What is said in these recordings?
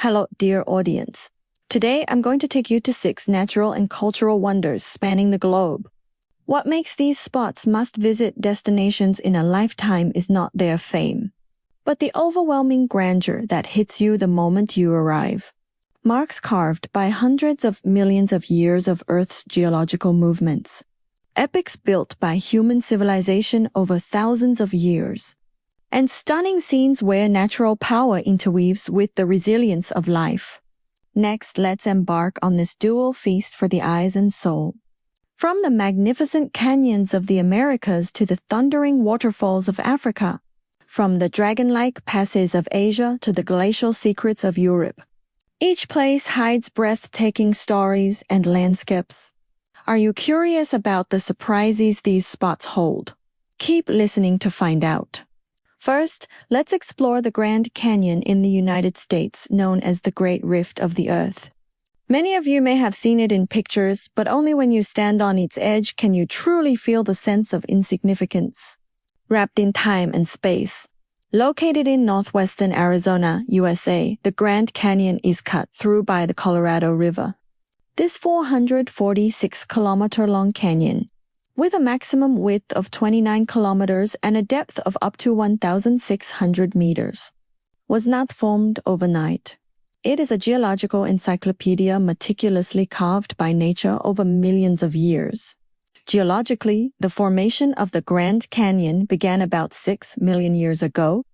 Hello, dear audience. Today, I'm going to take you to 6 natural and cultural wonders spanning the globe. What makes these spots must-visit destinations in a lifetime is not their fame, but the overwhelming grandeur that hits you the moment you arrive. Marks carved by hundreds of millions of years of Earth's geological movements. Epics built by human civilization over thousands of years. And stunning scenes where natural power interweaves with the resilience of life. Next, let's embark on this dual feast for the eyes and soul. From the magnificent canyons of the Americas to the thundering waterfalls of Africa, from the dragon-like passes of Asia to the glacial secrets of Europe, each place hides breathtaking stories and landscapes. Are you curious about the surprises these spots hold? Keep listening to find out. First, let's explore the Grand Canyon in the United States, known as the Great Rift of the Earth. Many of you may have seen it in pictures, but only when you stand on its edge can you truly feel the sense of insignificance. Wrapped in time and space. Located in northwestern Arizona, USA, the Grand Canyon is cut through by the Colorado River. This 446-kilometer-long canyon, with a maximum width of 29 kilometers and a depth of up to 1,600 meters, was not formed overnight. It is a geological encyclopedia meticulously carved by nature over millions of years. Geologically, the formation of the Grand Canyon began about 6 million years ago.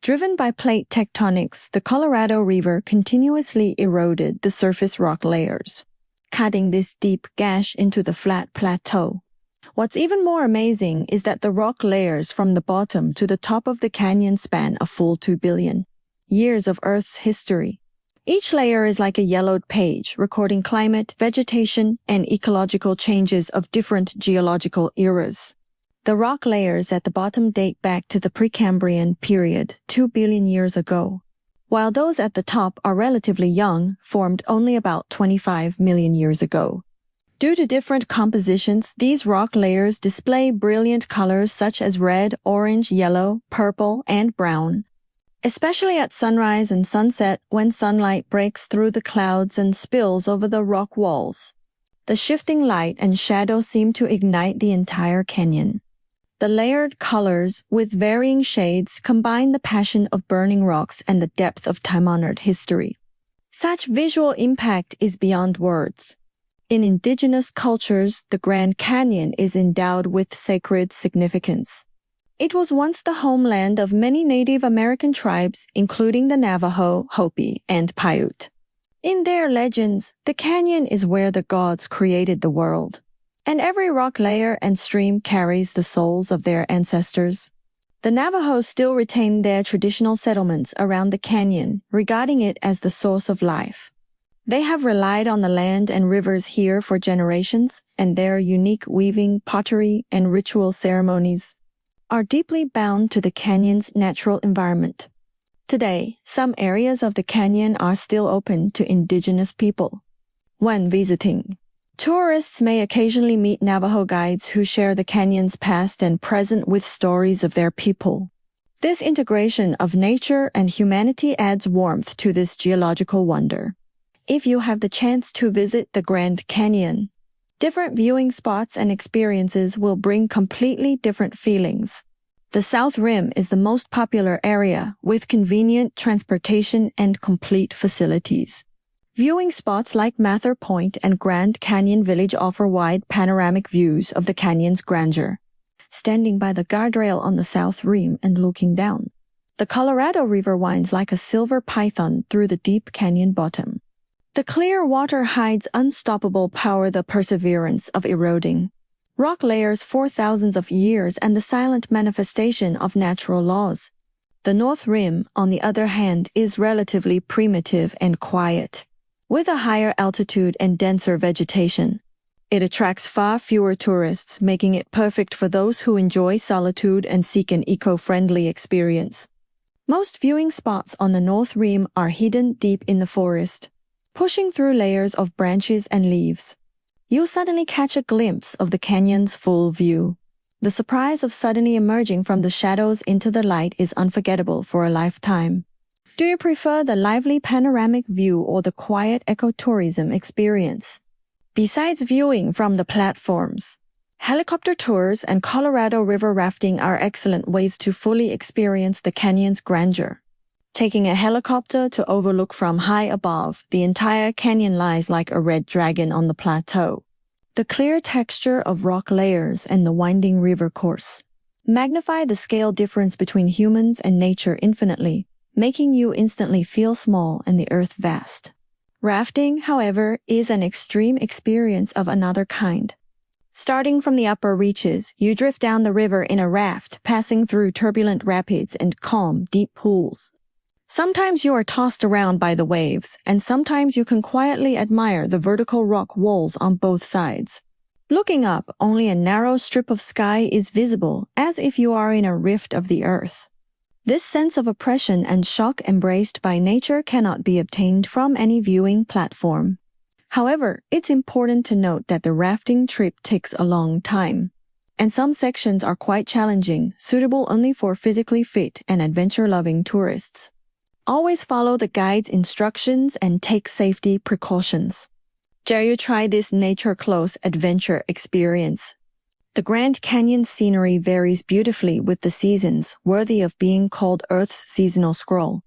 Driven by plate tectonics, the Colorado River continuously eroded the surface rock layers, cutting this deep gash into the flat plateau. What's even more amazing is that the rock layers from the bottom to the top of the canyon span a full 2 billion years of Earth's history. Each layer is like a yellowed page, recording climate, vegetation, and ecological changes of different geological eras. The rock layers at the bottom date back to the Precambrian period, 2 billion years ago, while those at the top are relatively young, formed only about 25 million years ago. Due to different compositions, these rock layers display brilliant colors such as red, orange, yellow, purple, and brown. Especially at sunrise and sunset when sunlight breaks through the clouds and spills over the rock walls. The shifting light and shadow seem to ignite the entire canyon. The layered colors, with varying shades, combine the passion of burning rocks and the depth of time-honored history. Such visual impact is beyond words. In indigenous cultures, the Grand Canyon is endowed with sacred significance. It was once the homeland of many Native American tribes, including the Navajo, Hopi, and Paiute. In their legends, the canyon is where the gods created the world, and every rock layer and stream carries the souls of their ancestors. The Navajo still retain their traditional settlements around the canyon, regarding it as the source of life. They have relied on the land and rivers here for generations, and their unique weaving, pottery, and ritual ceremonies are deeply bound to the canyon's natural environment. Today, some areas of the canyon are still open to indigenous people. When visiting, tourists may occasionally meet Navajo guides who share the canyon's past and present with stories of their people. This integration of nature and humanity adds warmth to this geological wonder. If you have the chance to visit the Grand Canyon, different viewing spots and experiences will bring completely different feelings. The South Rim is the most popular area, with convenient transportation and complete facilities. Viewing spots like Mather Point and Grand Canyon Village offer wide panoramic views of the canyon's grandeur. Standing by the guardrail on the South Rim and looking down, the Colorado River winds like a silver python through the deep canyon bottom. The clear water hides unstoppable power, the perseverance of eroding rock layers for thousands of years, and the silent manifestation of natural laws. The North Rim, on the other hand, is relatively primitive and quiet, with a higher altitude and denser vegetation. It attracts far fewer tourists, making it perfect for those who enjoy solitude and seek an eco-friendly experience. Most viewing spots on the North Rim are hidden deep in the forest. Pushing through layers of branches and leaves, you'll suddenly catch a glimpse of the canyon's full view. The surprise of suddenly emerging from the shadows into the light is unforgettable for a lifetime. Do you prefer the lively panoramic view or the quiet ecotourism experience? Besides viewing from the platforms, helicopter tours and Colorado River rafting are excellent ways to fully experience the canyon's grandeur. Taking a helicopter to overlook from high above, the entire canyon lies like a red dragon on the plateau. The clear texture of rock layers and the winding river course magnify the scale difference between humans and nature infinitely, making you instantly feel small and the earth vast. Rafting, however, is an extreme experience of another kind. Starting from the upper reaches, you drift down the river in a raft, passing through turbulent rapids and calm, deep pools. Sometimes you are tossed around by the waves, and sometimes you can quietly admire the vertical rock walls on both sides. Looking up, only a narrow strip of sky is visible, as if you are in a rift of the earth. This sense of oppression and shock embraced by nature cannot be obtained from any viewing platform. However, it's important to note that the rafting trip takes a long time, and some sections are quite challenging, suitable only for physically fit and adventure-loving tourists. Always follow the guide's instructions and take safety precautions. Dare you try this nature-close adventure experience? The Grand Canyon scenery varies beautifully with the seasons, worthy of being called Earth's seasonal scroll.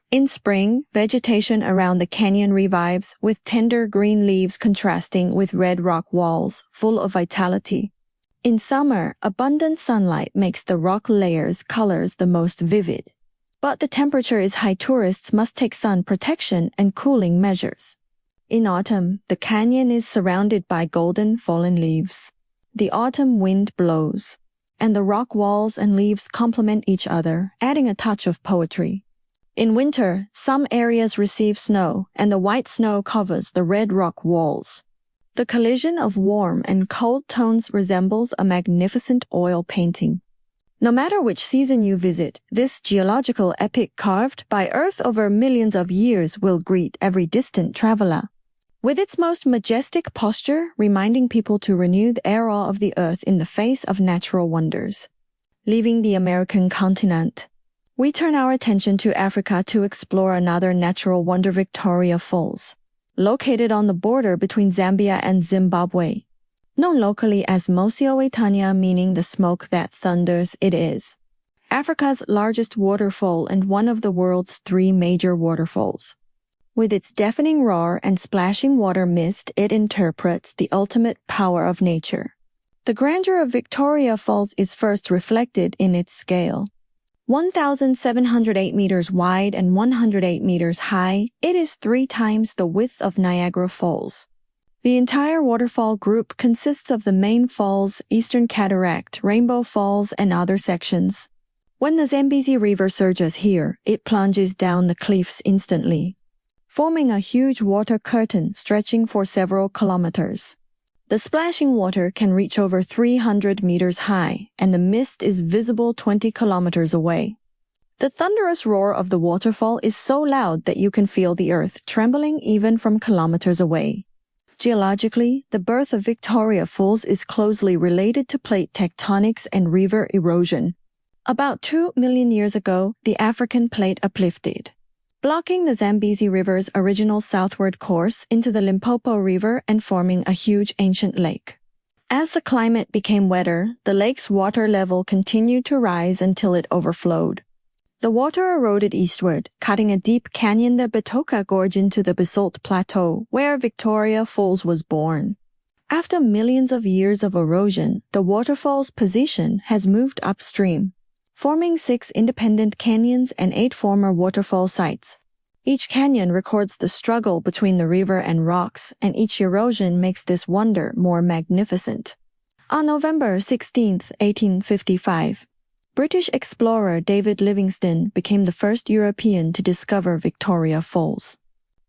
In spring, vegetation around the canyon revives, with tender green leaves contrasting with red rock walls, full of vitality. In summer, abundant sunlight makes the rock layers' colors the most vivid. But the temperature is high. Tourists must take sun protection and cooling measures. In autumn, the canyon is surrounded by golden fallen leaves. The autumn wind blows, and the rock walls and leaves complement each other, adding a touch of poetry. In winter, some areas receive snow, and the white snow covers the red rock walls. The collision of warm and cold tones resembles a magnificent oil painting. No matter which season you visit, this geological epic carved by Earth over millions of years will greet every distant traveler. With its most majestic posture, reminding people to renew the awe of the earth in the face of natural wonders. Leaving the American continent, we turn our attention to Africa to explore another natural wonder, Victoria Falls. Located on the border between Zambia and Zimbabwe. Known locally as Mosi-oe-Tanya, meaning the smoke that thunders, it is Africa's largest waterfall and one of the world's 3 major waterfalls. With its deafening roar and splashing water mist, it interprets the ultimate power of nature. The grandeur of Victoria Falls is first reflected in its scale. 1,708 meters wide and 108 meters high, it is 3 times the width of Niagara Falls. The entire waterfall group consists of the main falls, Eastern Cataract, Rainbow Falls, and other sections. When the Zambezi River surges here, it plunges down the cliffs instantly, forming a huge water curtain stretching for several kilometers. The splashing water can reach over 300 meters high, and the mist is visible 20 kilometers away. The thunderous roar of the waterfall is so loud that you can feel the earth trembling even from kilometers away. Geologically, the birth of Victoria Falls is closely related to plate tectonics and river erosion. About 2 million years ago, the African plate uplifted, blocking the Zambezi River's original southward course into the Limpopo River and forming a huge ancient lake. As the climate became wetter, the lake's water level continued to rise until it overflowed. The water eroded eastward, cutting a deep canyon, the Batoka Gorge, into the basalt plateau, where Victoria Falls was born. After millions of years of erosion, the waterfall's position has moved upstream, forming 6 independent canyons and 8 former waterfall sites. Each canyon records the struggle between the river and rocks, and each erosion makes this wonder more magnificent. On November 16, 1855, British explorer David Livingstone became the first European to discover Victoria Falls.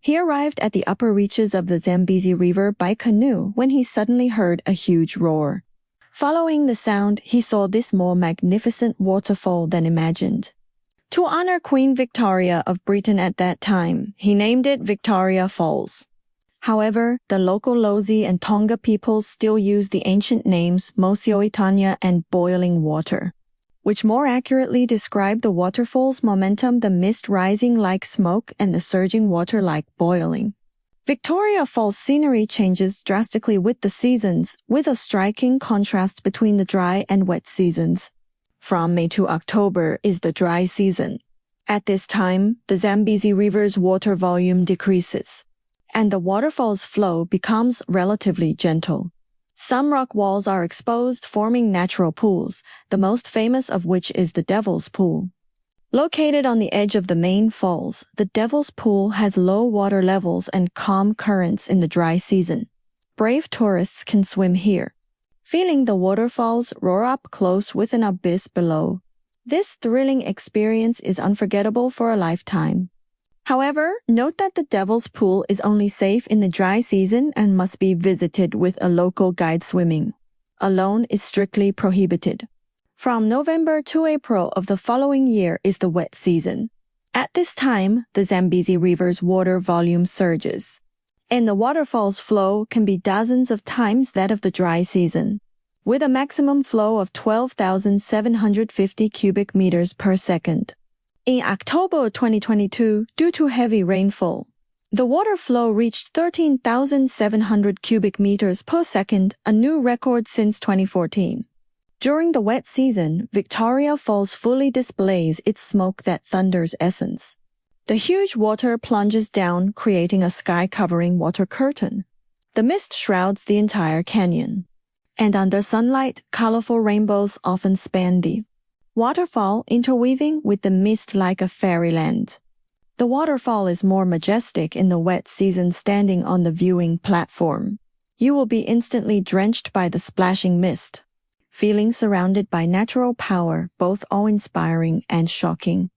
He arrived at the upper reaches of the Zambezi River by canoe when he suddenly heard a huge roar. Following the sound, he saw this more magnificent waterfall than imagined. To honor Queen Victoria of Britain at that time, he named it Victoria Falls. However, the local Lozi and Tonga peoples still use the ancient names Mosi-oe-Tanya and Boiling Water. which more accurately describe the waterfall's momentum, the mist rising like smoke and the surging water like boiling. Victoria Falls scenery changes drastically with the seasons, with a striking contrast between the dry and wet seasons. From May to October is the dry season. At this time, the Zambezi River's water volume decreases, and the waterfall's flow becomes relatively gentle. Some rock walls are exposed, forming natural pools, the most famous of which is the Devil's Pool. Located on the edge of the main falls, the Devil's Pool has low water levels and calm currents in the dry season. Brave tourists can swim here, feeling the waterfalls roar up close with an abyss below. This thrilling experience is unforgettable for a lifetime. However, note that the Devil's Pool is only safe in the dry season and must be visited with a local guide. Swimming alone is strictly prohibited. From November to April of the following year is the wet season. At this time, the Zambezi River's water volume surges, and the waterfall's flow can be dozens of times that of the dry season, with a maximum flow of 12,750 cubic meters per second. In October 2022, due to heavy rainfall, the water flow reached 13,700 cubic meters per second, a new record since 2014. During the wet season, Victoria Falls fully displays its smoke that thunders essence. The huge water plunges down, creating a sky-covering water curtain. The mist shrouds the entire canyon, and under sunlight, colorful rainbows often span the waterfall, interweaving with the mist like a fairyland. The waterfall is more majestic in the wet season. Standing on the viewing platform, you will be instantly drenched by the splashing mist, feeling surrounded by natural power, both awe-inspiring and shocking.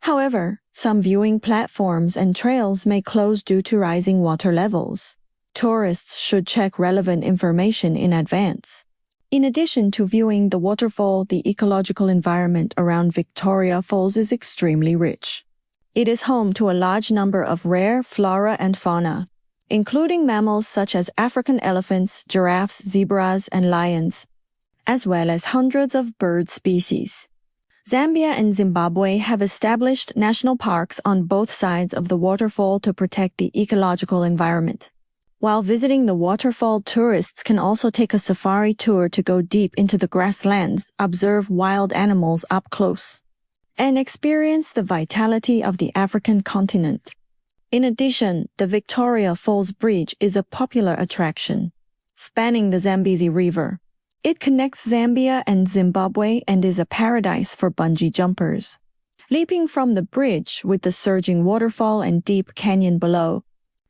However, some viewing platforms and trails may close due to rising water levels. Tourists should check relevant information in advance. In addition to viewing the waterfall, the ecological environment around Victoria Falls is extremely rich. It is home to a large number of rare flora and fauna, including mammals such as African elephants, giraffes, zebras, and lions, as well as hundreds of bird species. Zambia and Zimbabwe have established national parks on both sides of the waterfall to protect the ecological environment. While visiting the waterfall, tourists can also take a safari tour to go deep into the grasslands, observe wild animals up close, and experience the vitality of the African continent. In addition, the Victoria Falls Bridge is a popular attraction, spanning the Zambezi River. It connects Zambia and Zimbabwe and is a paradise for bungee jumpers. Leaping from the bridge with the surging waterfall and deep canyon below,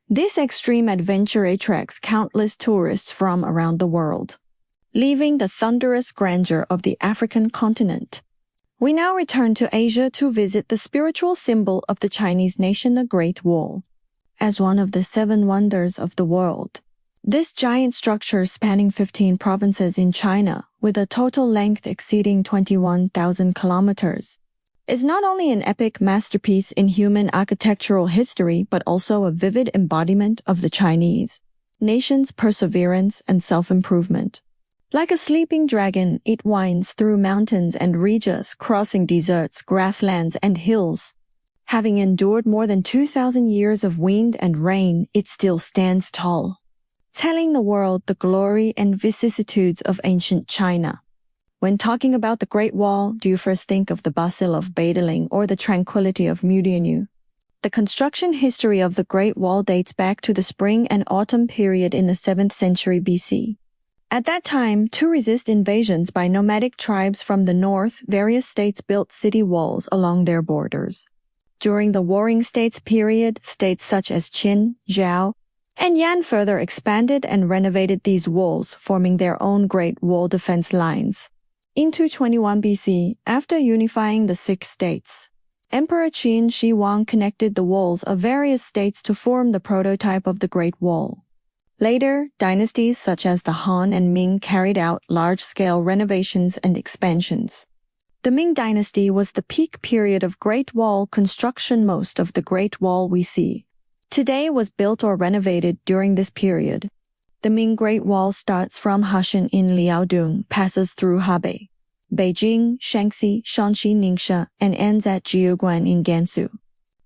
this extreme adventure attracts countless tourists from around the world, leaving the thunderous grandeur of the African continent. We now return to Asia to visit the spiritual symbol of the Chinese nation, the Great Wall. As one of the 7 wonders of the world, this giant structure spanning 15 provinces in China, with a total length exceeding 21,000 kilometers, is not only an epic masterpiece in human architectural history but also a vivid embodiment of the Chinese nation's perseverance and self-improvement. Like a sleeping dragon, it winds through mountains and ridges, crossing deserts, grasslands, and hills. Having endured more than 2,000 years of wind and rain, it still stands tall, telling the world the glory and vicissitudes of ancient China. When talking about the Great Wall, do you first think of the bustle of Badaling or the tranquility of Mudinu? The construction history of the Great Wall dates back to the spring and autumn period in the 7th century BC. At that time, to resist invasions by nomadic tribes from the north, various states built city walls along their borders. During the Warring States period, states such as Qin, Zhao, and Yan further expanded and renovated these walls, forming their own Great Wall defense lines. In 221 BC, after unifying the 6 states, Emperor Qin Shi Huang connected the walls of various states to form the prototype of the Great Wall. Later, dynasties such as the Han and Ming carried out large-scale renovations and expansions. The Ming dynasty was the peak period of Great Wall construction. Most of the Great Wall we see today was built or renovated during this period. The Ming Great Wall starts from Hashan in Liaodong, passes through Hebei, Beijing, Shaanxi, Shaanxi, Ningxia, and ends at Jiuguan in Gansu.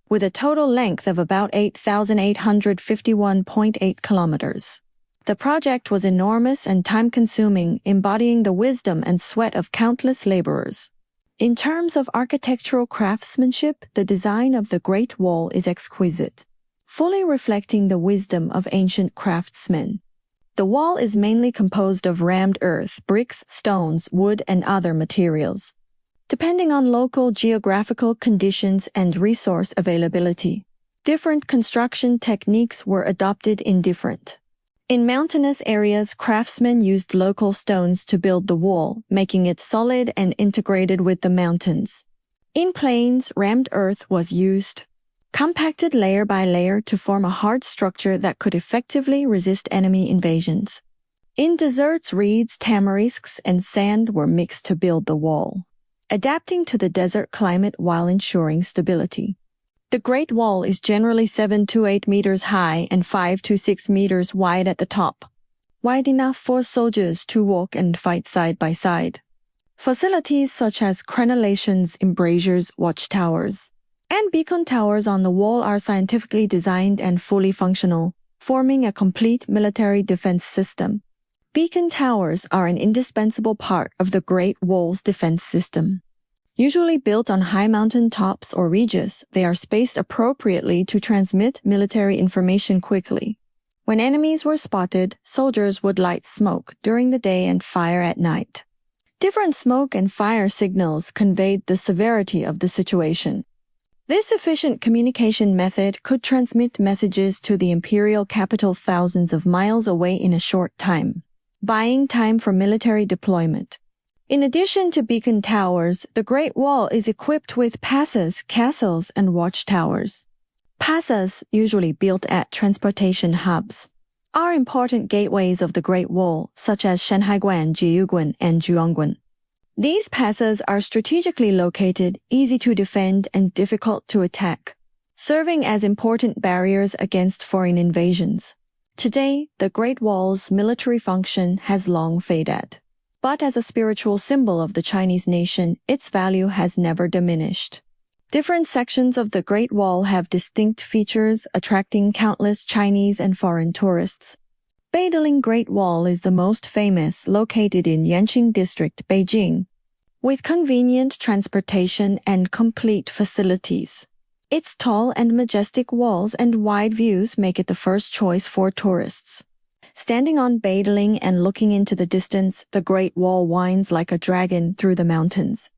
With a total length of about 8,851.8 kilometers. The project was enormous and time-consuming, embodying the wisdom and sweat of countless laborers. In terms of architectural craftsmanship, the design of the Great Wall is exquisite, fully reflecting the wisdom of ancient craftsmen. The wall is mainly composed of rammed earth, bricks, stones, wood, and other materials, depending on local geographical conditions and resource availability. Different construction techniques were adopted in mountainous areas, craftsmen used local stones to build the wall, making it solid and integrated with the mountains. In plains, rammed earth was used, compacted layer by layer to form a hard structure that could effectively resist enemy invasions. In deserts, reeds, tamarisks, and sand were mixed to build the wall, adapting to the desert climate while ensuring stability. The Great Wall is generally 7 to 8 meters high and 5 to 6 meters wide at the top, wide enough for soldiers to walk and fight side by side. Facilities such as crenellations, embrasures, watchtowers, and beacon towers on the wall are scientifically designed and fully functional, forming a complete military defense system. Beacon towers are an indispensable part of the Great Wall's defense system. Usually built on high mountain tops or ridges, they are spaced appropriately to transmit military information quickly. When enemies were spotted, soldiers would light smoke during the day and fire at night. Different smoke and fire signals conveyed the severity of the situation. This efficient communication method could transmit messages to the imperial capital thousands of miles away in a short time, buying time for military deployment. In addition to beacon towers, the Great Wall is equipped with passes, castles, and watchtowers. Passes, usually built at transportation hubs, are important gateways of the Great Wall, such as Shanhaiguan, Jiuguan, and Zhuangguan. These passes are strategically located, easy to defend, and difficult to attack, serving as important barriers against foreign invasions. Today, the Great Wall's military function has long faded. But as a spiritual symbol of the Chinese nation, its value has never diminished. Different sections of the Great Wall have distinct features, attracting countless Chinese and foreign tourists. Beideling Great Wall is the most famous, located in Yanqing District, Beijing, with convenient transportation and complete facilities. Its tall and majestic walls and wide views make it the first choice for tourists. Standing on Beideling and looking into the distance, the Great Wall winds like a dragon through the mountains.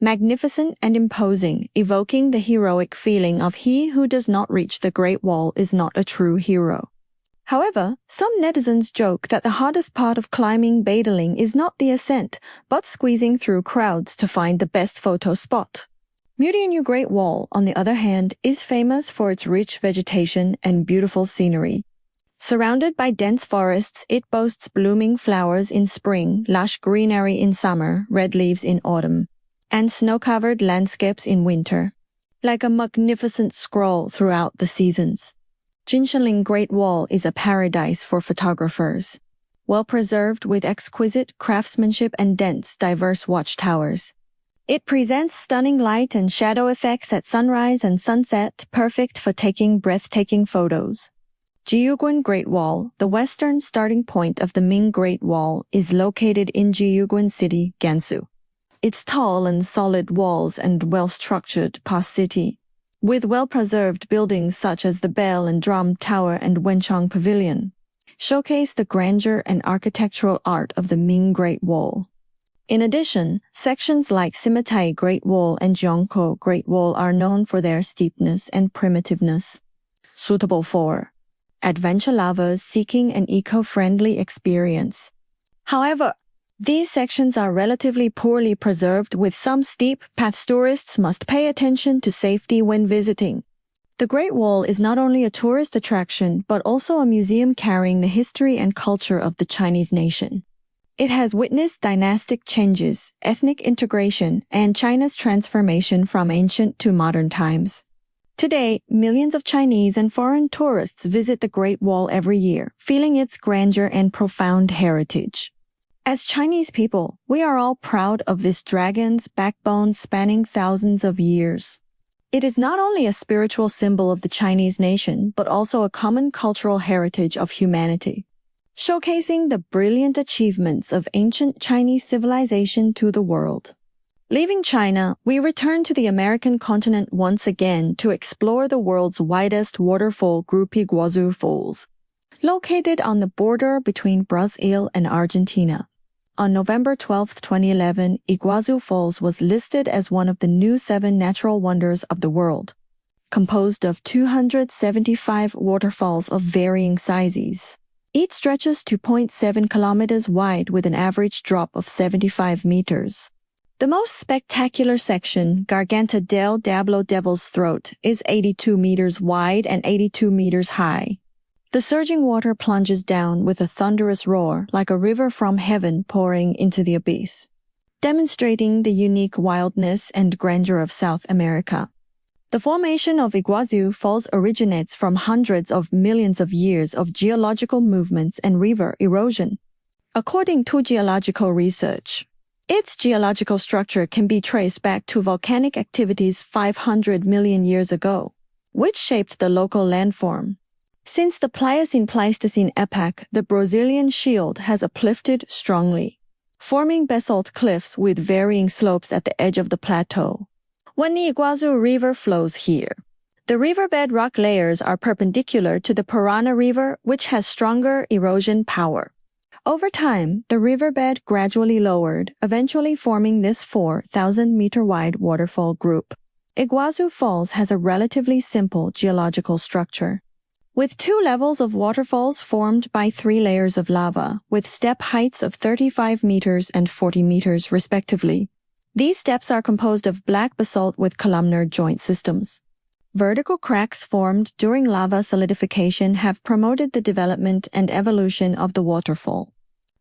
Magnificent and imposing, evoking the heroic feeling of he who does not reach the Great Wall is not a true hero. However, some netizens joke that the hardest part of climbing Beideling is not the ascent, but squeezing through crowds to find the best photo spot. Mutianyu Great Wall, on the other hand, is famous for its rich vegetation and beautiful scenery. Surrounded by dense forests, it boasts blooming flowers in spring, lush greenery in summer, red leaves in autumn, and snow-covered landscapes in winter. Like a magnificent scroll throughout the seasons. Jinshanling Great Wall is a paradise for photographers. Well preserved with exquisite craftsmanship and dense, diverse watchtowers. It presents stunning light and shadow effects at sunrise and sunset, perfect for taking breathtaking photos. Jiuguan Great Wall, the western starting point of the Ming Great Wall, is located in Jiuguan City, Gansu. Its tall and solid walls and well-structured past city, with well-preserved buildings such as the Bell and Drum Tower and Wenchang Pavilion, showcase the grandeur and architectural art of the Ming Great Wall. In addition, sections like Simitai Great Wall and Jiangkou Great Wall are known for their steepness and primitiveness, suitable for adventure lovers seeking an eco-friendly experience. However, these sections are relatively poorly preserved with some steep paths. Tourists must pay attention to safety when visiting. The Great Wall is not only a tourist attraction but also a museum carrying the history and culture of the Chinese nation. It has witnessed dynastic changes, ethnic integration, and China's transformation from ancient to modern times. Today, millions of Chinese and foreign tourists visit the Great Wall every year, feeling its grandeur and profound heritage. As Chinese people, we are all proud of this dragon's backbone spanning thousands of years. It is not only a spiritual symbol of the Chinese nation, but also a common cultural heritage of humanity, showcasing the brilliant achievements of ancient Chinese civilization to the world. Leaving China, we return to the American continent once again to explore the world's widest waterfall group, Iguazu Falls, located on the border between Brazil and Argentina. On November 12, 2011, Iguazu Falls was listed as one of the new 7 natural wonders of the world, composed of 275 waterfalls of varying sizes. Each stretches 2.7 kilometers wide with an average drop of 75 meters. The most spectacular section, Garganta del Diablo Devil's Throat, is 82 meters wide and 82 meters high. The surging water plunges down with a thunderous roar like a river from heaven pouring into the abyss, demonstrating the unique wildness and grandeur of South America. The formation of Iguazu Falls originates from hundreds of millions of years of geological movements and river erosion. According to geological research, its geological structure can be traced back to volcanic activities 500 million years ago, which shaped the local landform. Since the Pliocene-Pleistocene epoch, the Brazilian shield has uplifted strongly, forming basalt cliffs with varying slopes at the edge of the plateau. When the Iguazu River flows here, the riverbed rock layers are perpendicular to the Parana River, which has stronger erosion power. Over time, the riverbed gradually lowered, eventually forming this 4,000-meter-wide waterfall group. Iguazu Falls has a relatively simple geological structure, with 2 levels of waterfalls formed by 3 layers of lava, with step heights of 35 meters and 40 meters respectively. These steps are composed of black basalt with columnar joint systems. Vertical cracks formed during lava solidification have promoted the development and evolution of the waterfall.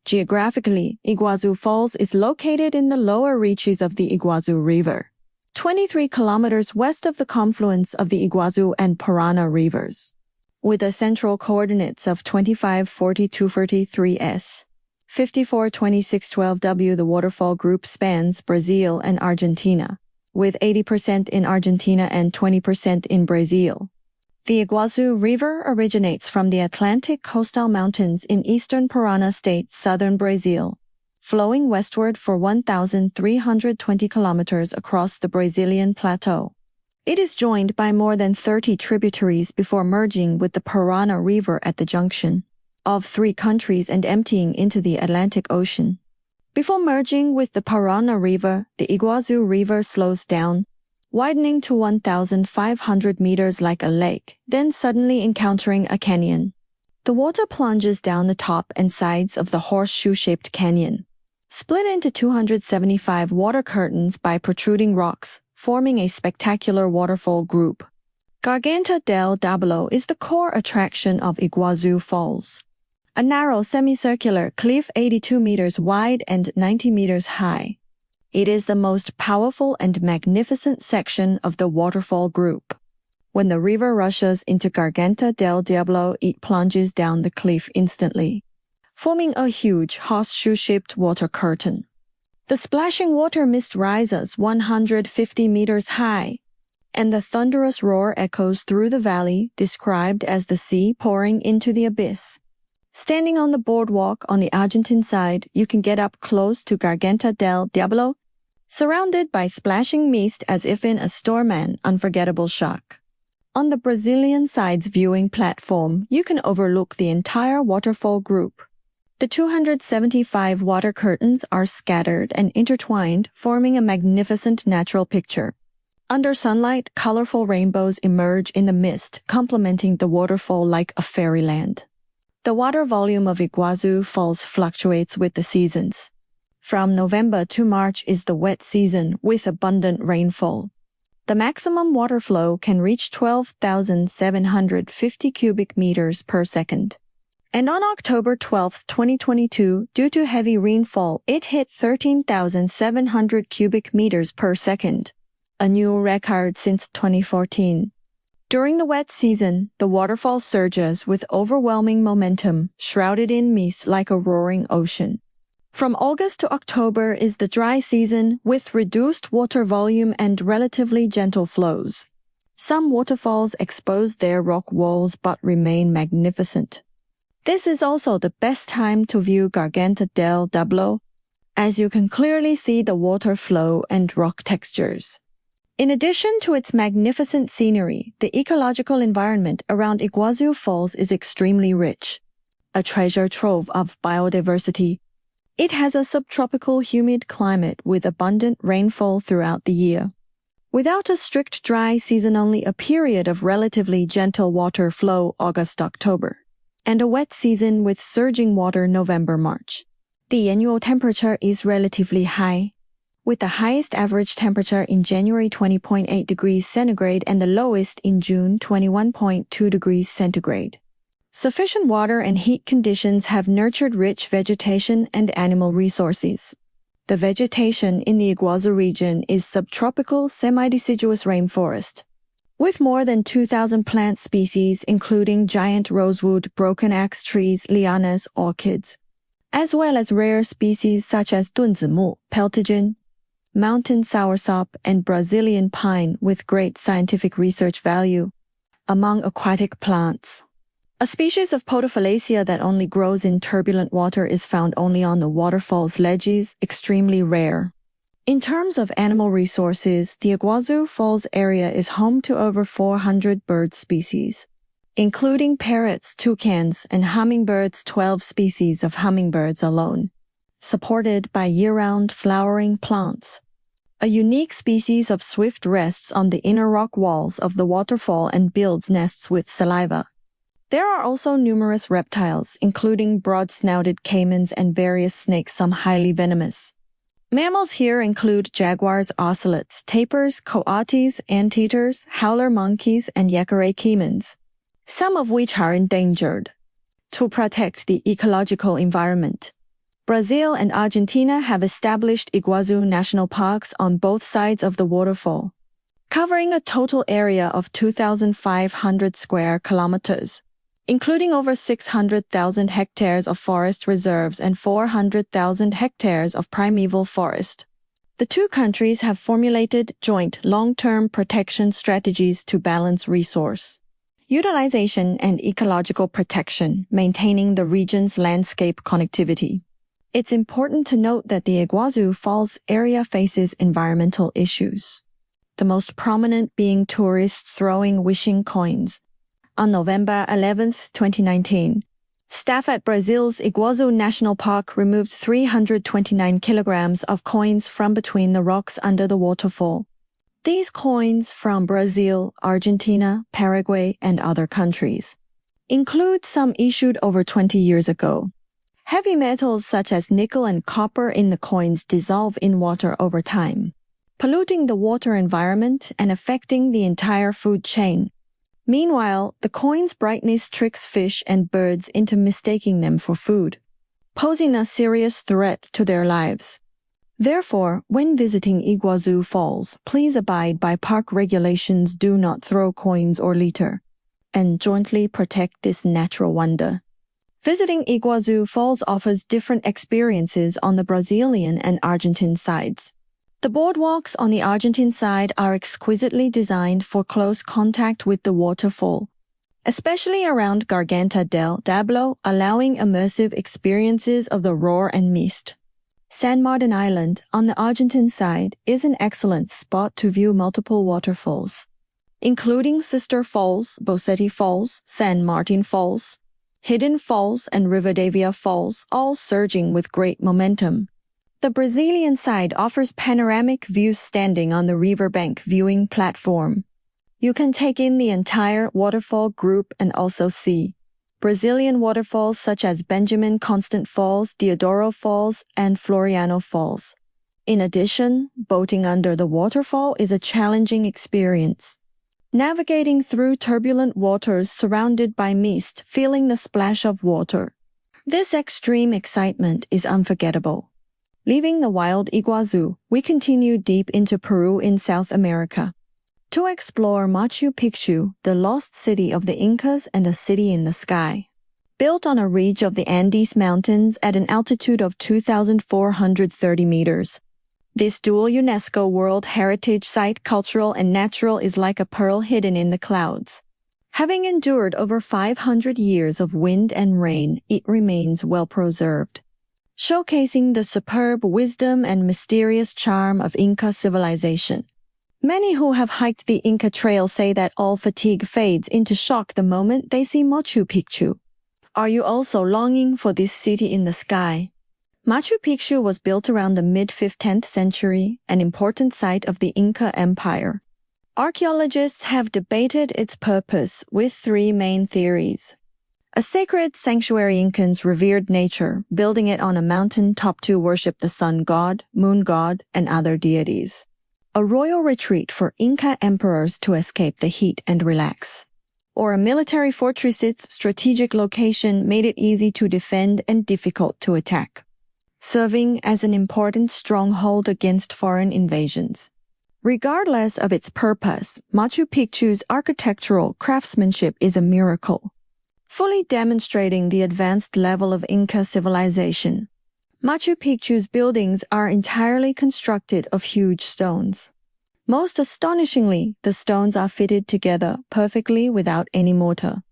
Geographically, Iguazu Falls is located in the lower reaches of the Iguazu River, 23 kilometers west of the confluence of the Iguazu and Parana rivers. With the central coordinates of 25-40-243 54-26-12W, the waterfall group spans Brazil and Argentina, with 80% in Argentina and 20% in Brazil. The Iguazu River originates from the Atlantic coastal mountains in eastern Parana state, southern Brazil, flowing westward for 1,320 kilometers across the Brazilian plateau. It is joined by more than 30 tributaries before merging with the Parana River at the junction of 3 countries and emptying into the Atlantic Ocean. Before merging with the Parana River, the Iguazu River slows down, widening to 1,500 meters like a lake, then suddenly encountering a canyon. The water plunges down the top and sides of the horseshoe-shaped canyon, split into 275 water curtains by protruding rocks, forming a spectacular waterfall group. Garganta del Diablo is the core attraction of Iguazu Falls, a narrow semicircular cliff 82 meters wide and 90 meters high. It is the most powerful and magnificent section of the waterfall group. When the river rushes into Garganta del Diablo, it plunges down the cliff instantly, forming a huge horseshoe-shaped water curtain. The splashing water mist rises 150 meters high, and the thunderous roar echoes through the valley, described as the sea pouring into the abyss. Standing on the boardwalk on the Argentine side, you can get up close to Garganta del Diablo, surrounded by splashing mist as if in a storm and unforgettable shock. On the Brazilian side's viewing platform, you can overlook the entire waterfall group. The 275 water curtains are scattered and intertwined, forming a magnificent natural picture. Under sunlight, colorful rainbows emerge in the mist, complementing the waterfall like a fairyland. The water volume of Iguazu Falls fluctuates with the seasons. From November to March is the wet season with abundant rainfall. The maximum water flow can reach 12,750 cubic meters per second. And on October 12, 2022, due to heavy rainfall, it hit 13,700 cubic meters per second, a new record since 2014. During the wet season, the waterfall surges with overwhelming momentum, shrouded in mist like a roaring ocean. From August to October is the dry season with reduced water volume and relatively gentle flows. Some waterfalls expose their rock walls but remain magnificent. This is also the best time to view Garganta del Diablo, as you can clearly see the water flow and rock textures. In addition to its magnificent scenery, the ecological environment around Iguazu Falls is extremely rich, a treasure trove of biodiversity. It has a subtropical humid climate with abundant rainfall throughout the year. Without a strict dry season, only a period of relatively gentle water flow August-October, and a wet season with surging water November-March. The annual temperature is relatively high, with the highest average temperature in January 20.8 degrees centigrade and the lowest in June 21.2 degrees centigrade. Sufficient water and heat conditions have nurtured rich vegetation and animal resources. The vegetation in the Iguazu region is subtropical semi-deciduous rainforest, with more than 2,000 plant species including giant rosewood, broken axe trees, lianas, orchids, as well as rare species such as dunzimu, peltigen, mountain soursop, and Brazilian pine with great scientific research value. Among aquatic plants, a species of Podophyllaceae that only grows in turbulent water is found only on the waterfall's ledges, extremely rare. In terms of animal resources, the Iguazu Falls area is home to over 400 bird species, including parrots, toucans, and hummingbirds, 12 species of hummingbirds alone, supported by year-round flowering plants. A unique species of swift rests on the inner rock walls of the waterfall and builds nests with saliva. There are also numerous reptiles, including broad-snouted caimans and various snakes, some highly venomous. Mammals here include jaguars, ocelots, tapirs, coatis, anteaters, howler monkeys, and yacare caimans, some of which are endangered. To protect the ecological environment, Brazil and Argentina have established Iguazu national parks on both sides of the waterfall, covering a total area of 2,500 square kilometers, including over 600,000 hectares of forest reserves and 400,000 hectares of primeval forest. The two countries have formulated joint long-term protection strategies to balance resource utilization and ecological protection, maintaining the region's landscape connectivity. It's important to note that the Iguazu Falls area faces environmental issues, the most prominent being tourists throwing wishing coins. On November 11, 2019, staff at Brazil's Iguazu National Park removed 329 kilograms of coins from between the rocks under the waterfall. These coins from Brazil, Argentina, Paraguay, and other countries include some issued over 20 years ago. Heavy metals such as nickel and copper in the coins dissolve in water over time, polluting the water environment and affecting the entire food chain. Meanwhile, the coin's brightness tricks fish and birds into mistaking them for food, posing a serious threat to their lives. Therefore, when visiting Iguazu Falls, please abide by park regulations, do not throw coins or litter, and jointly protect this natural wonder. Visiting Iguazu Falls offers different experiences on the Brazilian and Argentine sides. The boardwalks on the Argentine side are exquisitely designed for close contact with the waterfall, especially around Garganta del Diablo, allowing immersive experiences of the roar and mist. San Martin Island, on the Argentine side, is an excellent spot to view multiple waterfalls, including Sister Falls, Bosetti Falls, San Martin Falls, Hidden Falls, and Rivadavia Falls, all surging with great momentum. The Brazilian side offers panoramic views standing on the riverbank viewing platform. You can take in the entire waterfall group and also see Brazilian waterfalls such as Benjamin Constant Falls, Deodoro Falls, and Floriano Falls. In addition, boating under the waterfall is a challenging experience. Navigating through turbulent waters surrounded by mist, feeling the splash of water. This extreme excitement is unforgettable. Leaving the wild Iguazu, we continue deep into Peru in South America to explore Machu Picchu, the lost city of the Incas and a city in the sky. built on a ridge of the Andes Mountains at an altitude of 2,430 meters. This dual UNESCO World Heritage Site, cultural and natural, is like a pearl hidden in the clouds. Having endured over 500 years of wind and rain, it remains well preserved, showcasing the superb wisdom and mysterious charm of Inca civilization. Many who have hiked the Inca Trail say that all fatigue fades into shock the moment they see Machu Picchu. Are you also longing for this city in the sky? Machu Picchu was built around the mid-15th century, an important site of the Inca Empire. Archaeologists have debated its purpose with three main theories. A sacred sanctuary, Incans revered nature, building it on a mountain top to worship the sun god, moon god, and other deities. A royal retreat for Inca emperors to escape the heat and relax. Or a military fortress. Its strategic location made it easy to defend and difficult to attack, serving as an important stronghold against foreign invasions. Regardless of its purpose, Machu Picchu's architectural craftsmanship is a miracle, fully demonstrating the advanced level of Inca civilization. Machu Picchu's buildings are entirely constructed of huge stones. Most astonishingly, the stones are fitted together perfectly without any mortar,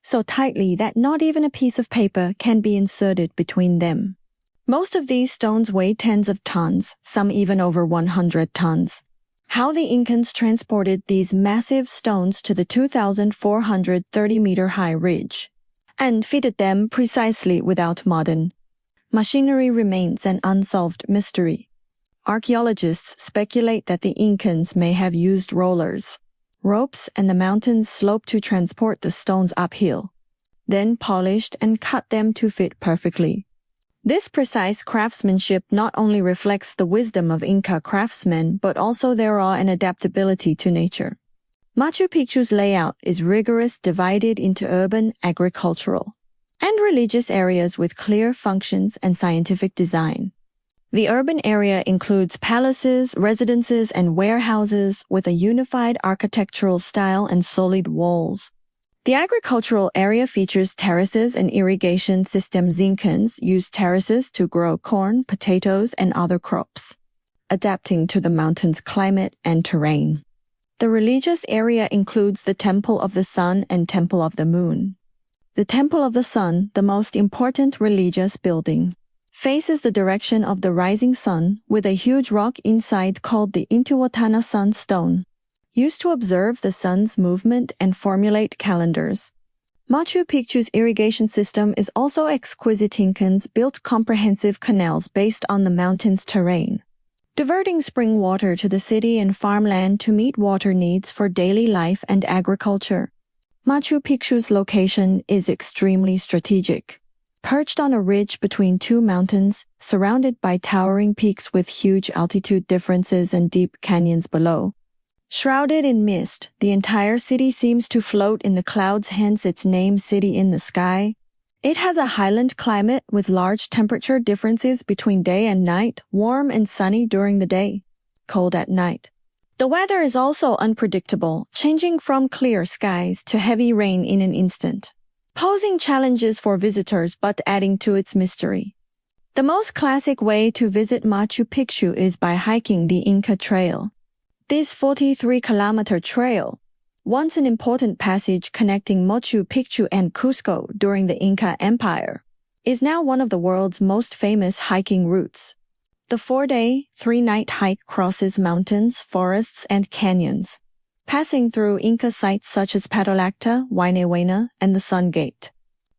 so tightly that not even a piece of paper can be inserted between them. Most of these stones weigh tens of tons, some even over 100 tons. How the Incans transported these massive stones to the 2,430-meter-high ridge and fitted them precisely without modern machinery remains an unsolved mystery. Archaeologists speculate that the Incans may have used rollers, ropes, and the mountain's slope to transport the stones uphill, then polished and cut them to fit perfectly. This precise craftsmanship not only reflects the wisdom of Inca craftsmen but also their awe and adaptability to nature. Machu Picchu's layout is rigorous, divided into urban, agricultural, and religious areas with clear functions and scientific design. The urban area includes palaces, residences, and warehouses with a unified architectural style and solid walls. The agricultural area features terraces and irrigation systems. Incans used terraces to grow corn, potatoes, and other crops, adapting to the mountain's climate and terrain. The religious area includes the Temple of the Sun and Temple of the Moon. The Temple of the Sun, the most important religious building, faces the direction of the rising sun with a huge rock inside called the Intihuatana Sun Stone, used to observe the sun's movement and formulate calendars. Machu Picchu's irrigation system is also exquisite. Incans built comprehensive canals based on the mountain's terrain, diverting spring water to the city and farmland to meet water needs for daily life and agriculture. Machu Picchu's location is extremely strategic. Perched on a ridge between two mountains, surrounded by towering peaks with huge altitude differences and deep canyons below. Shrouded in mist, the entire city seems to float in the clouds, hence its name, City in the Sky. It has a highland climate with large temperature differences between day and night, warm and sunny during the day, cold at night. The weather is also unpredictable, changing from clear skies to heavy rain in an instant, posing challenges for visitors but adding to its mystery. The most classic way to visit Machu Picchu is by hiking the Inca Trail. This 43-kilometer trail, once an important passage connecting Machu Picchu and Cusco during the Inca Empire, is now one of the world's most famous hiking routes. The 4-day, 3-night hike crosses mountains, forests, and canyons, passing through Inca sites such as Patolacta, Huayna, and the Sun Gate.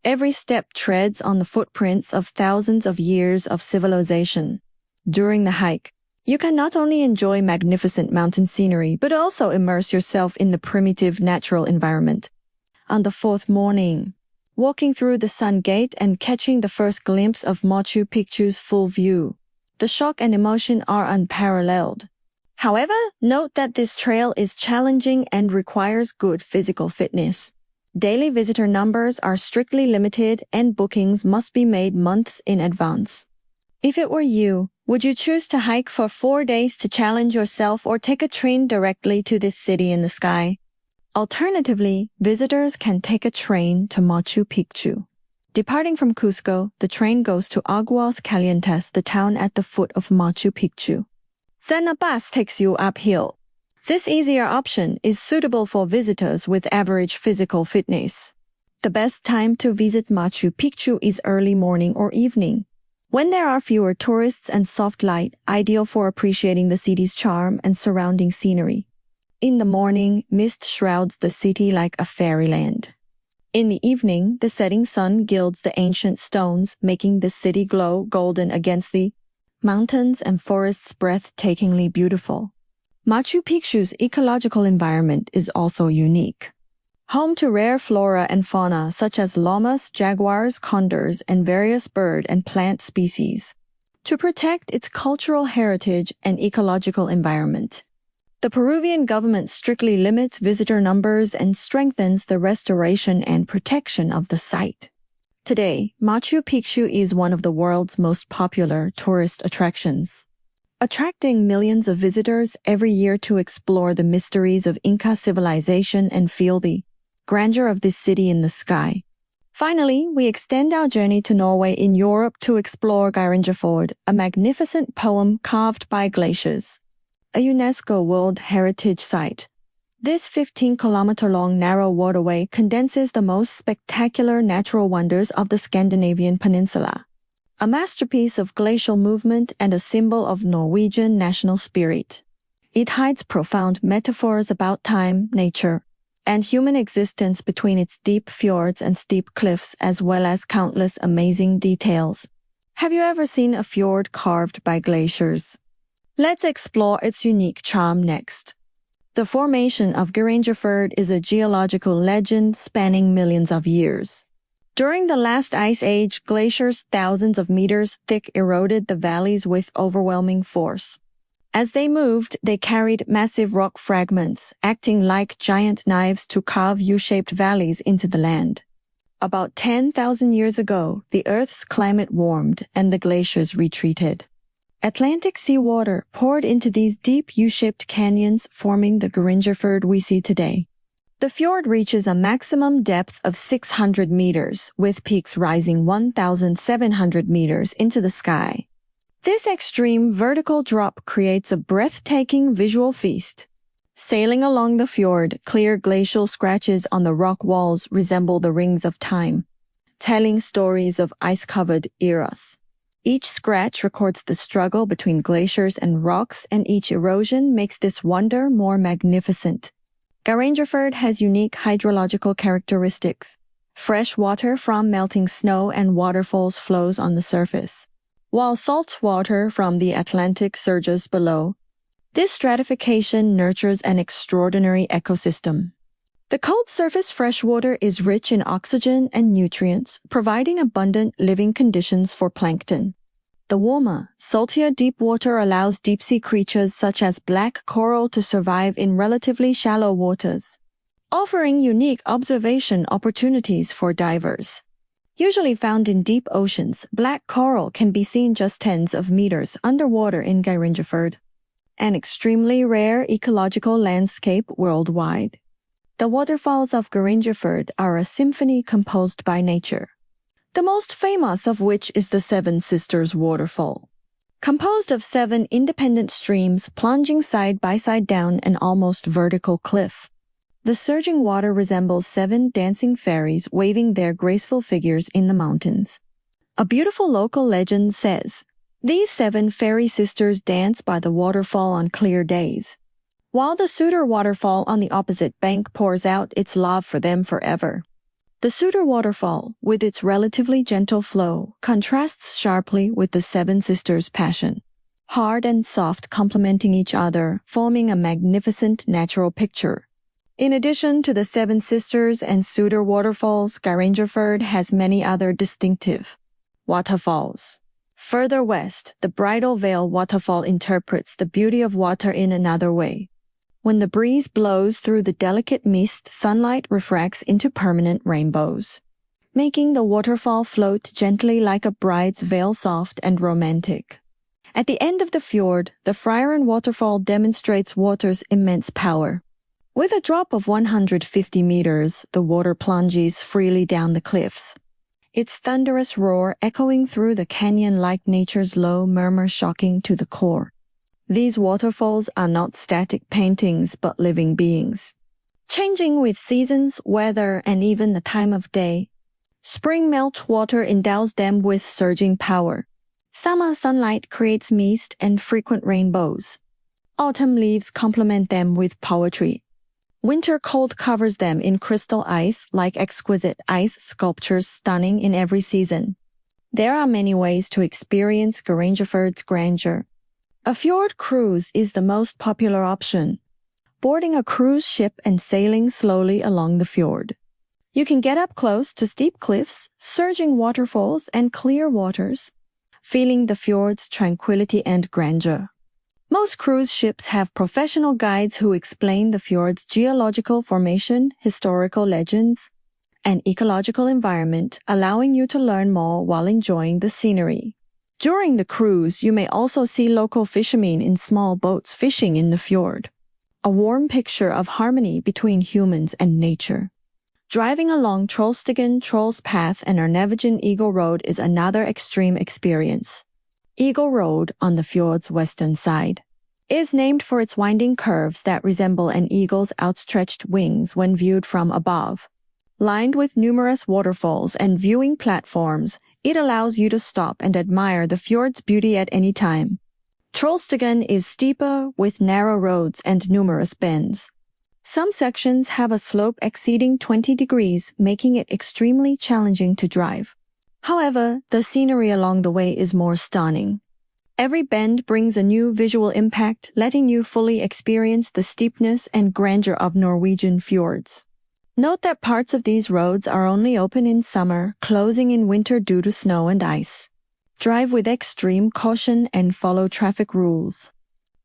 Every step treads on the footprints of thousands of years of civilization. During the hike, you can not only enjoy magnificent mountain scenery but also immerse yourself in the primitive natural environment. On the fourth morning, walking through the Sun Gate and catching the first glimpse of Machu Picchu's full view, the shock and emotion are unparalleled. However, note that this trail is challenging and requires good physical fitness. Daily visitor numbers are strictly limited and bookings must be made months in advance. If it were you, would you choose to hike for 4 days to challenge yourself or take a train directly to this city in the sky? Alternatively, visitors can take a train to Machu Picchu. Departing from Cusco, the train goes to Aguas Calientes, the town at the foot of Machu Picchu. Then a bus takes you uphill. This easier option is suitable for visitors with average physical fitness. The best time to visit Machu Picchu is early morning or evening, when there are fewer tourists and soft light, ideal for appreciating the city's charm and surrounding scenery. In the morning, mist shrouds the city like a fairyland. In the evening, the setting sun gilds the ancient stones, making the city glow golden against the mountains and forests breathtakingly beautiful. Machu Picchu's ecological environment is also unique. Home to rare flora and fauna such as llamas, jaguars, condors, and various bird and plant species. To protect its cultural heritage and ecological environment, the Peruvian government strictly limits visitor numbers and strengthens the restoration and protection of the site. Today, Machu Picchu is one of the world's most popular tourist attractions, attracting millions of visitors every year to explore the mysteries of Inca civilization and feel the grandeur of this city in the sky. Finally, we extend our journey to Norway in Europe to explore Geirangerfjord, a magnificent poem carved by glaciers, a UNESCO World Heritage Site. This 15-kilometer-long narrow waterway condenses the most spectacular natural wonders of the Scandinavian peninsula, a masterpiece of glacial movement and a symbol of Norwegian national spirit. It hides profound metaphors about time, nature, and human existence between its deep fjords and steep cliffs, as well as countless amazing details. Have you ever seen a fjord carved by glaciers? Let's explore its unique charm next. The formation of Geirangerfjord is a geological legend spanning millions of years. During the last ice age, glaciers thousands of meters thick eroded the valleys with overwhelming force. As they moved, they carried massive rock fragments, acting like giant knives to carve U-shaped valleys into the land. About 10,000 years ago, the Earth's climate warmed and the glaciers retreated. Atlantic seawater poured into these deep U-shaped canyons, forming the Geirangerfjord we see today. The fjord reaches a maximum depth of 600 meters, with peaks rising 1,700 meters into the sky. This extreme vertical drop creates a breathtaking visual feast. Sailing along the fjord, clear glacial scratches on the rock walls resemble the rings of time, telling stories of ice-covered eras. Each scratch records the struggle between glaciers and rocks, and each erosion makes this wonder more magnificent. Geirangerfjord has unique hydrological characteristics. Fresh water from melting snow and waterfalls flows on the surface, while salt water from the Atlantic surges below. This stratification nurtures an extraordinary ecosystem. The cold surface freshwater is rich in oxygen and nutrients, providing abundant living conditions for plankton. The warmer, saltier deep water allows deep-sea creatures such as black coral to survive in relatively shallow waters, offering unique observation opportunities for divers. Usually found in deep oceans, black coral can be seen just tens of meters underwater in Geirangerfjord, an extremely rare ecological landscape worldwide. The waterfalls of Geirangerfjord are a symphony composed by nature, the most famous of which is the Seven Sisters waterfall, composed of 7 independent streams plunging side by side down an almost vertical cliff. The surging water resembles 7 dancing fairies waving their graceful figures in the mountains. A beautiful local legend says, these 7 fairy sisters dance by the waterfall on clear days, while the Sutter waterfall on the opposite bank pours out its love for them forever. The Sutter waterfall, with its relatively gentle flow, contrasts sharply with the Seven Sisters' passion, hard and soft complementing each other, forming a magnificent natural picture. In addition to the Seven Sisters and Sutter waterfalls, Geirangerfjord has many other distinctive waterfalls. Further west, the Bridal Veil waterfall interprets the beauty of water in another way. When the breeze blows through the delicate mist, sunlight refracts into permanent rainbows, making the waterfall float gently like a bride's veil, soft and romantic. At the end of the fjord, the Fjorden waterfall demonstrates water's immense power. With a drop of 150 meters, the water plunges freely down the cliffs. its thunderous roar echoing through the canyon like nature's low murmur shocking to the core. These waterfalls are not static paintings but living beings, changing with seasons, weather, and even the time of day. Spring meltwater endows them with surging power. Summer sunlight creates mist and frequent rainbows. Autumn leaves complement them with poetry. Winter cold covers them in crystal ice like exquisite ice sculptures stunning in every season. There are many ways to experience Geirangerfjord's grandeur. A fjord cruise is the most popular option. Boarding a cruise ship and sailing slowly along the fjord. You can get up close to steep cliffs, surging waterfalls, and clear waters, feeling the fjord's tranquility and grandeur. Most cruise ships have professional guides who explain the fjord's geological formation, historical legends, and ecological environment, allowing you to learn more while enjoying the scenery. During the cruise, you may also see local fishermen in small boats fishing in the fjord. A warm picture of harmony between humans and nature. Driving along Trollstigen, Troll's Path, and Arnevigen Eagle Road is another extreme experience. Eagle Road, on the fjord's western side, is named for its winding curves that resemble an eagle's outstretched wings when viewed from above. Lined with numerous waterfalls and viewing platforms, it allows you to stop and admire the fjord's beauty at any time. Trollstigen is steeper with narrow roads and numerous bends. Some sections have a slope exceeding 20 degrees, making it extremely challenging to drive. However, the scenery along the way is more stunning. Every bend brings a new visual impact, letting you fully experience the steepness and grandeur of Norwegian fjords. Note that parts of these roads are only open in summer, closing in winter due to snow and ice. Drive with extreme caution and follow traffic rules.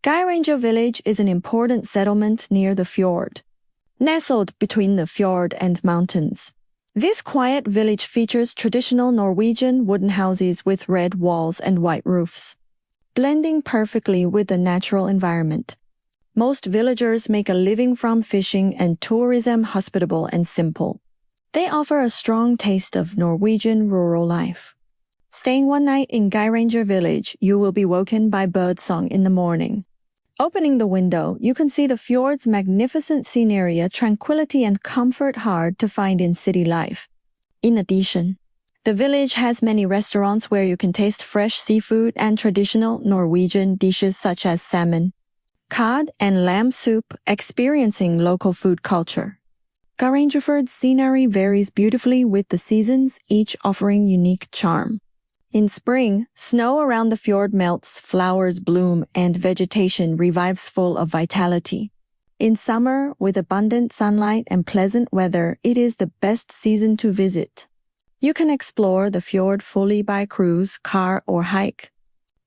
Geiranger village is an important settlement near the fjord, nestled between the fjord and mountains. This quiet village features traditional Norwegian wooden houses with red walls and white roofs, blending perfectly with the natural environment. Most villagers make a living from fishing and tourism, hospitable and simple. They offer a strong taste of Norwegian rural life. Staying one night in Geiranger village, you will be woken by birdsong in the morning. Opening the window, you can see the fjord's magnificent scenery, a tranquility and comfort hard to find in city life. In addition, the village has many restaurants where you can taste fresh seafood and traditional Norwegian dishes such as salmon, cod, and lamb soup, experiencing local food culture. Geirangerfjord's scenery varies beautifully with the seasons, each offering unique charm. In spring, snow around the fjord melts, flowers bloom, and vegetation revives full of vitality. In summer, with abundant sunlight and pleasant weather, it is the best season to visit. You can explore the fjord fully by cruise, car, or hike.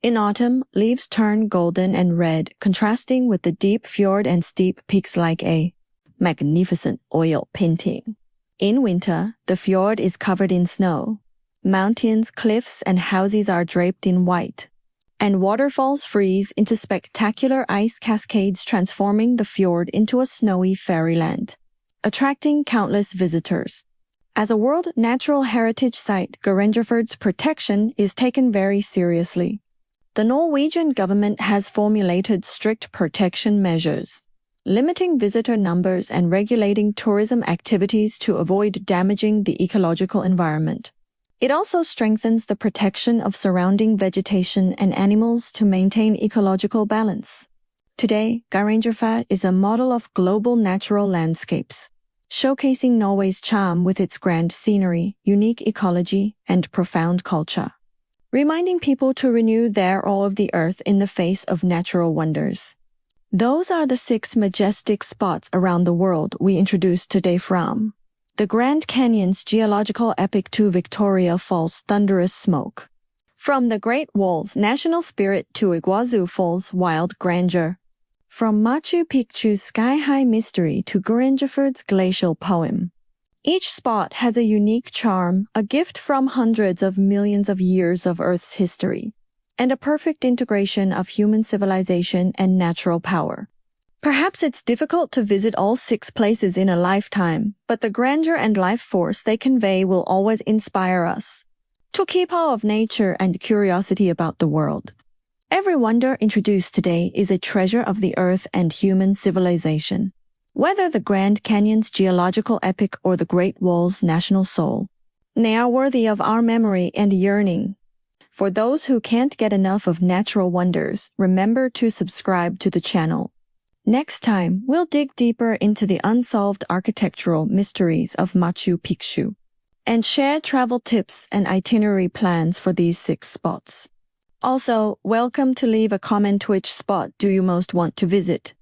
In autumn, leaves turn golden and red, contrasting with the deep fjord and steep peaks like a magnificent oil painting. In winter, the fjord is covered in snow. Mountains, cliffs, and houses are draped in white, and waterfalls freeze into spectacular ice cascades, transforming the fjord into a snowy fairyland, attracting countless visitors. As a World Natural Heritage Site, Geirangerfjord's protection is taken very seriously. The Norwegian government has formulated strict protection measures, limiting visitor numbers and regulating tourism activities to avoid damaging the ecological environment. It also strengthens the protection of surrounding vegetation and animals to maintain ecological balance. Today, Geirangerfjord is a model of global natural landscapes, showcasing Norway's charm with its grand scenery, unique ecology, and profound culture, reminding people to renew their awe of the earth in the face of natural wonders. Those are the 6 majestic spots around the world we introduced today, from the Grand Canyon's geological epic to Victoria Falls' thunderous smoke. From the Great Wall's national spirit to Iguazu Falls' wild grandeur. From Machu Picchu's sky-high mystery to Geirangerfjord's glacial poem. Each spot has a unique charm, a gift from hundreds of millions of years of Earth's history, and a perfect integration of human civilization and natural power. Perhaps it's difficult to visit all 6 places in a lifetime, but the grandeur and life force they convey will always inspire us to keep awe of nature and curiosity about the world. Every wonder introduced today is a treasure of the earth and human civilization. Whether the Grand Canyon's geological epic or the Great Wall's national soul, they are worthy of our memory and yearning. For those who can't get enough of natural wonders, remember to subscribe to the channel. Next time, we'll dig deeper into the unsolved architectural mysteries of Machu Picchu and share travel tips and itinerary plans for these 6 spots. Also, welcome to leave a comment which spot do you most want to visit?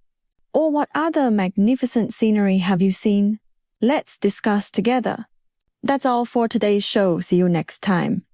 Or what other magnificent scenery have you seen? Let's discuss together. That's all for today's show. See you next time.